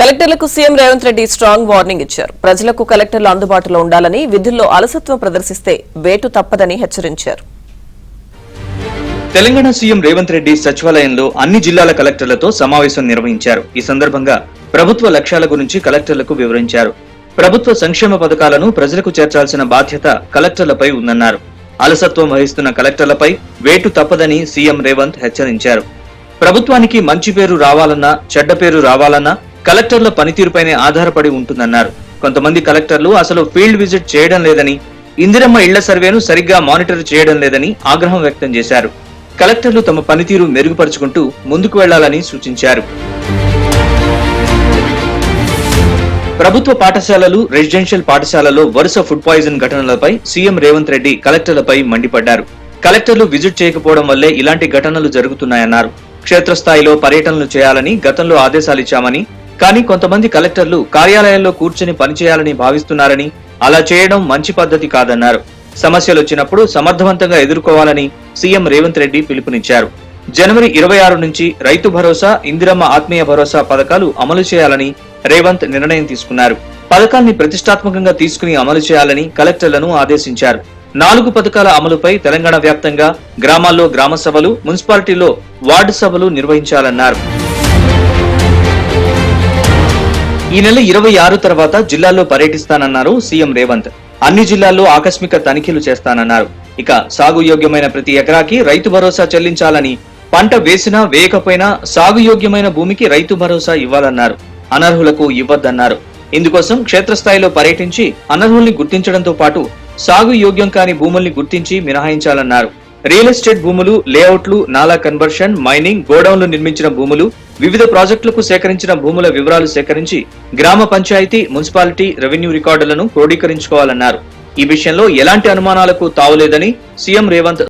కలెక్టర్లకు CM Revanth Reddy strong warning ఇచ్చారు. ప్రజలకు కలెక్టర్లు అందుబాటులో ఉండాలని, విధుల్లో అలసత్వం ప్రదర్శిస్తే వేటు తప్పదని హెచ్చరించారు. తెలంగాణ సీఎం రేవంత్ రెడ్డి సచివాలయంలో అన్ని జిల్లాల కలెక్టర్లతో సమావేశం నిర్వహించారు. ఈ సందర్భంగా ప్రభుత్వ లక్ష్యాల గురించి కలెక్టర్లకు వివరించారు. ప్రభుత్వ సంక్షేమ పథకాలను ప్రజలకు చేర్చాల్సిన బాధ్యత కలెక్టర్లపై ఉందన్నారు. అలసత్వం వహిస్తున్న కలెక్టర్లపై వేటు తప్పదని సీఎం రేవంత్ హెచ్చరించారు. ప్రభుత్వానికి మంచి పేరు రావాలన్నా, చెడ్డ పేరు రావాలన్నా కలెక్టర్ల పనితీరుపైనే ఆధారపడి ఉంటుందన్నారు. కొంతమంది కలెక్టర్లు అసలు ఫీల్డ్ విజిట్ చేయడం లేదని, ఇందిరమ్మ ఇళ్ల సర్వేను సరిగ్గా మానిటర్ చేయడం లేదని ఆగ్రహం వ్యక్తం చేశారు. కలెక్టర్లు తమ పనితీరు మెరుగుపరుచుకుంటూ ముందుకు వెళ్లాలని సూచించారు. ప్రభుత్వ పాఠశాలలు, రెసిడెన్షియల్ పాఠశాలలో వరుస ఫుడ్ పాయిజన్ ఘటనలపై సీఎం రేవంత్ రెడ్డి కలెక్టర్లపై మండిపడ్డారు. కలెక్టర్లు విజిట్ చేయకపోవడం వల్లే ఇలాంటి ఘటనలు జరుగుతున్నాయన్నారు. క్షేత్రస్థాయిలో పర్యటనలు చేయాలని గతంలో ఆదేశాలిచ్చామని, కానీ కొంతమంది కలెక్టర్లు కార్యాలయాల్లో కూర్చుని పనిచేయాలని భావిస్తున్నారని, అలా చేయడం మంచి పద్ధతి కాదన్నారు. సమస్యలు వచ్చినప్పుడు సమర్థవంతంగా ఎదుర్కోవాలని సీఎం రేవంత్ రెడ్డి పిలుపునిచ్చారు. జనవరి 26 నుంచి రైతు భరోసా, ఇందిరమ్మ ఆత్మీయ భరోసా పథకాలు అమలు చేయాలని రేవంత్ నిర్ణయం తీసుకున్నారు. పథకాల్ని ప్రతిష్టాత్మకంగా తీసుకుని అమలు చేయాలని కలెక్టర్లను ఆదేశించారు. 4 పథకాల అమలుపై తెలంగాణ వ్యాప్తంగా గ్రామాల్లో గ్రామ సభలు, మున్సిపాలిటీలో వార్డు సభలు నిర్వహించాలన్నారు. ఈ నెల 26 తర్వాత జిల్లాల్లో పర్యటిస్తానన్నారు సీఎం రేవంత్. అన్ని జిల్లాల్లో ఆకస్మిక తనిఖీలు చేస్తానన్నారు. ఇక సాగు యోగ్యమైన ప్రతి ఎకరాకి రైతు భరోసా చెల్లించాలని, పంట వేసినా వేయకపోయినా సాగు యోగ్యమైన భూమికి రైతు భరోసా ఇవ్వాలన్నారు. అనర్హులకు ఇవ్వద్దన్నారు. ఇందుకోసం క్షేత్రస్థాయిలో పర్యటించి అనర్హుల్ని గుర్తించడంతో పాటు సాగు యోగ్యం కాని భూముల్ని గుర్తించి మినహాయించాలన్నారు. రియల్ ఎస్టేట్ భూములు, లేఅవుట్లు, నాలా కన్వర్షన్, మైనింగ్, గోడౌన్లు నిర్మించిన భూములు, వివిధ ప్రాజెక్టులకు సేకరించిన భూముల వివరాలు సేకరించి గ్రామ పంచాయతీ, మున్సిపాలిటీ రెవెన్యూ రికార్డులను క్రోడీకరించుకోవాలన్నారు. ఈ విషయంలో ఎలాంటి అనుమానాలకు తావులేదని సీఎం రేవంత్